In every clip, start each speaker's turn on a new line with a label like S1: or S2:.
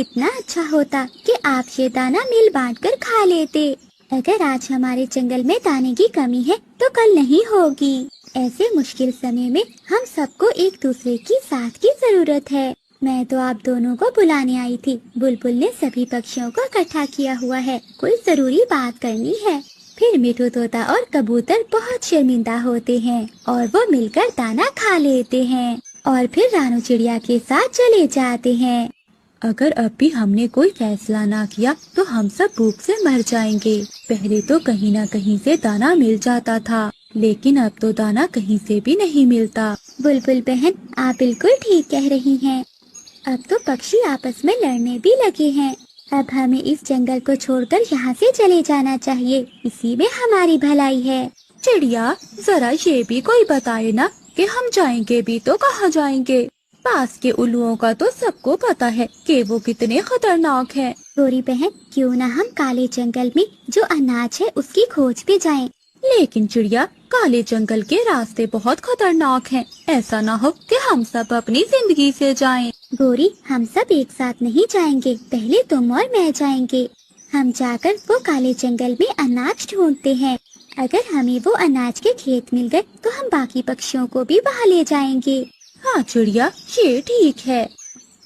S1: کتنا اچھا ہوتا کہ آپ یہ دانا مل بانٹ کر کھا لیتے۔ اگر آج ہمارے جنگل میں دانے کی کمی ہے تو کل نہیں ہوگی۔ ایسے مشکل سمے میں ہم سب کو ایک دوسرے کی ساتھ کی ضرورت ہے۔ میں تو آپ دونوں کو بلانے آئی تھی۔ بلبل نے سبھی پکشیوں کو اکٹھا کیا ہوا ہے، کوئی ضروری بات کرنی ہے۔ پھر میٹھو طوطا اور کبوتر بہت شرمندہ ہوتے ہیں اور وہ مل کر دانا کھا لیتے ہیں اور پھر رانو چڑیا کے ساتھ چلے جاتے ہیں۔
S2: اگر اب بھی ہم نے کوئی فیصلہ نہ کیا تو ہم سب بھوک سے مر جائیں گے۔ پہلے تو کہیں نہ کہیں سے دانا مل جاتا تھا، لیکن اب تو دانا کہیں سے بھی نہیں ملتا۔
S1: بلبل بہن، آپ بالکل ٹھیک کہہ رہی ہیں۔ اب تو پکشی آپس میں لڑنے بھی لگے ہیں۔ اب ہمیں اس جنگل کو چھوڑ کر یہاں سے چلے جانا چاہیے، اسی میں ہماری بھلائی ہے۔
S2: چڑیا، ذرا یہ بھی کوئی بتائے نا کہ ہم جائیں گے بھی تو کہاں جائیں گے؟ پاس کے الوؤں کا تو سب کو پتا ہے کہ وہ کتنے خطرناک ہیں۔
S1: گوری بہن، کیوں نہ ہم کالے جنگل میں جو اناج ہے اس کی کھوج پہ جائیں؟
S2: لیکن چڑیا، کالے جنگل کے راستے بہت خطرناک ہیں، ایسا نہ ہو کہ ہم سب اپنی زندگی سے جائیں۔
S1: گوری، ہم سب ایک ساتھ نہیں جائیں گے، پہلے تم اور میں جائیں گے۔ ہم جا کر وہ کالے جنگل میں اناج ڈھونڈتے ہیں۔ اگر ہمیں وہ اناج کے کھیت مل گئے تو ہم باقی پکشیوں کو بھی وہاں لے جائیں گے۔
S2: ہاں چڑیا، یہ ٹھیک ہے۔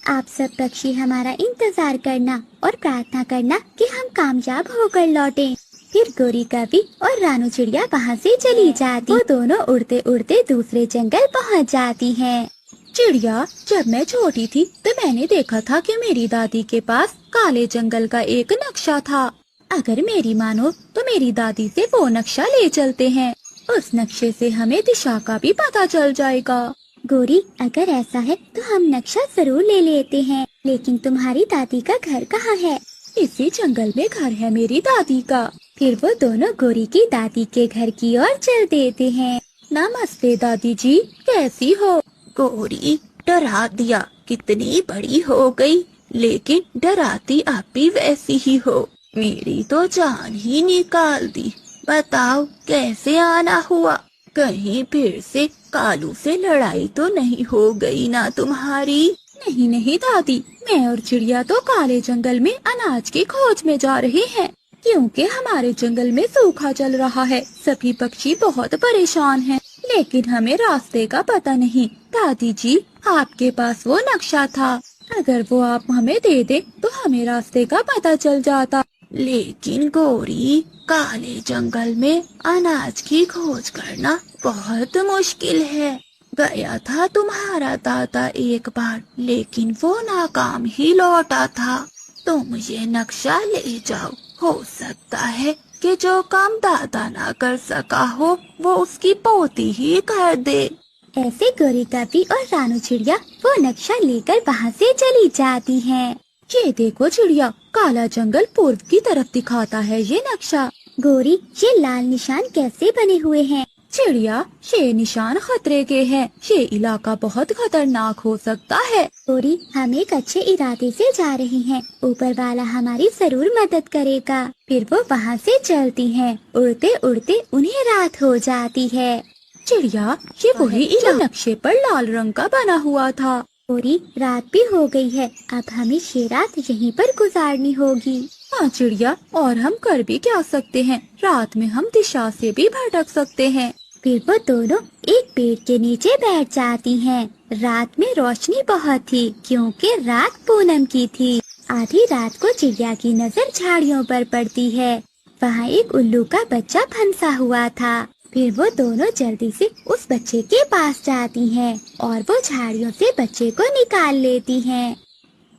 S1: آپ سب پکشی ہمارا انتظار کرنا اور پرارتھنا کرنا کہ ہم کامیاب ہو کر لوٹیں۔ پھر گوری کبھی اور رانو چڑیا وہاں سے چلی جاتی، وہ دونوں اڑتے اڑتے دوسرے جنگل پہنچ جاتی ہیں۔
S2: چڑیا، جب میں چھوٹی تھی تو میں نے دیکھا تھا کہ میری دادی کے پاس کالے جنگل کا ایک نقشہ تھا۔ اگر میری مانو تو میری دادی سے وہ نقشہ لے چلتے ہیں، اس نقشے سے ہمیں دشا کا بھی پتہ چل جائے گا۔
S1: گوری، اگر ایسا ہے تو ہم نقشہ ضرور لے لیتے ہیں، لیکن تمہاری دادی کا گھر کہاں ہے؟
S2: اسی جنگل میں گھر ہے میری دادی کا۔
S1: پھر وہ دونوں گوری کی دادی کے گھر کی اور چل دیتے ہیں۔
S2: نمستے دادی جی، کیسی ہو؟ گوری، ڈرا دیا، کتنی بڑی ہو گئی، لیکن ڈراتی اب بھی ویسی ہی ہو، میری تو جان ہی نکال دی۔ بتاؤ کیسے آنا ہوا؟ کہیں پھر سے کالو سے لڑائی تو نہیں ہو گئی نا تمہاری؟ نہیں نہیں دادی، میں اور چڑیا تو کالے جنگل میں اناج کی کھوج میں جا رہے ہیں، کیونکہ ہمارے جنگل میں سوکھا چل رہا ہے، سبھی پکشی بہت پریشان ہیں، لیکن ہمیں راستے کا پتہ نہیں۔ دادی جی، آپ کے پاس وہ نقشہ تھا، اگر وہ آپ ہمیں دے دے تو ہمیں راستے کا پتہ چل جاتا۔ لیکن گوری، کالے جنگل میں اناج کی کھوج کرنا بہت مشکل ہے۔ گیا تھا تمہارا دادا ایک بار، لیکن وہ ناکام ہی لوٹا تھا۔ تم یہ نقشہ لے جاؤ، ہو سکتا ہے کہ جو کام دادا نہ کر سکا ہو وہ اس کی پوتی ہی کر دے۔
S1: ایسے گوری کبھی اور رانو چڑیا وہ نقشہ لے کر وہاں سے چلی جاتی ہیں۔
S2: یہ دیکھو چڑیا، کالا جنگل پورب کی طرف دکھاتا ہے یہ نقشہ۔
S1: گوری، یہ لال نشان کیسے بنے ہوئے ہیں؟
S2: چڑیا، یہ نشان خطرے کے ہیں، یہ علاقہ بہت خطرناک ہو سکتا ہے۔
S1: گوری، ہم ایک اچھے ارادے سے جا رہے ہیں، اوپر والا ہماری ضرور مدد کرے گا۔ پھر وہ وہاں سے چلتی ہیں، اڑتے اڑتے انہیں رات ہو جاتی ہے۔
S2: چڑیا، یہ وہی علاقہ نقشے پر لال رنگ کا بنا ہوا تھا۔
S1: گوری، رات بھی ہو گئی ہے، اب ہمیں یہ رات یہیں پر گزارنی ہوگی۔
S2: ہاں چڑیا، اور ہم کر بھی کیا سکتے ہیں، رات میں ہم دشا سے بھی بھٹک سکتے ہیں۔
S1: پھر وہ دونوں ایک پیڑ کے نیچے بیٹھ جاتی ہیں۔ رات میں روشنی بہت تھی کیونکہ رات پونم کی تھی۔ آدھی رات کو چڑیا کی نظر جھاڑیوں پر پڑتی ہے، وہاں ایک الو کا بچہ پھنسا ہوا تھا۔ پھر وہ دونوں جلدی سے اس بچے کے پاس جاتی ہیں اور وہ جھاڑیوں سے بچے کو نکال لیتی ہیں۔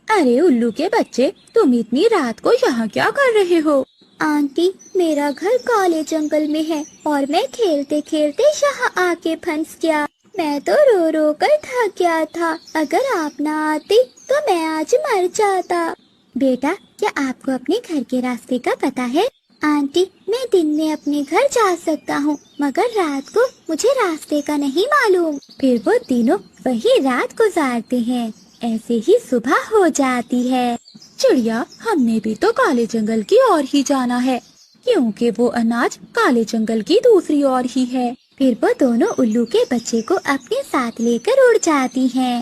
S2: ارے الو کے بچے، تم اتنی رات کو یہاں کیا کر رہے ہو؟
S1: آنٹی، میرا گھر کالے جنگل میں ہے اور میں کھیلتے کھیلتے یہاں آ کے پھنس گیا۔ میں تو رو رو کر تھک گیا تھا، اگر آپ نہ آتی تو میں آج مر جاتا۔ بیٹا، کیا آپ کو اپنے گھر کے راستے کا پتہ ہے؟ آنٹی، میں دن میں اپنے گھر جا سکتا ہوں مگر رات کو مجھے راستے کا نہیں معلوم۔ پھر وہ تینوں وہی رات گزارتے ہیں، ایسے ہی صبح ہو جاتی ہے۔
S2: چڑیا، ہم نے بھی تو کالے جنگل کی اور ہی جانا ہے، کیونکہ وہ اناج کالے جنگل کی دوسری اور ہی ہے۔
S1: پھر وہ دونوں الو کے بچے کو اپنے ساتھ لے کر اڑ جاتی ہیں۔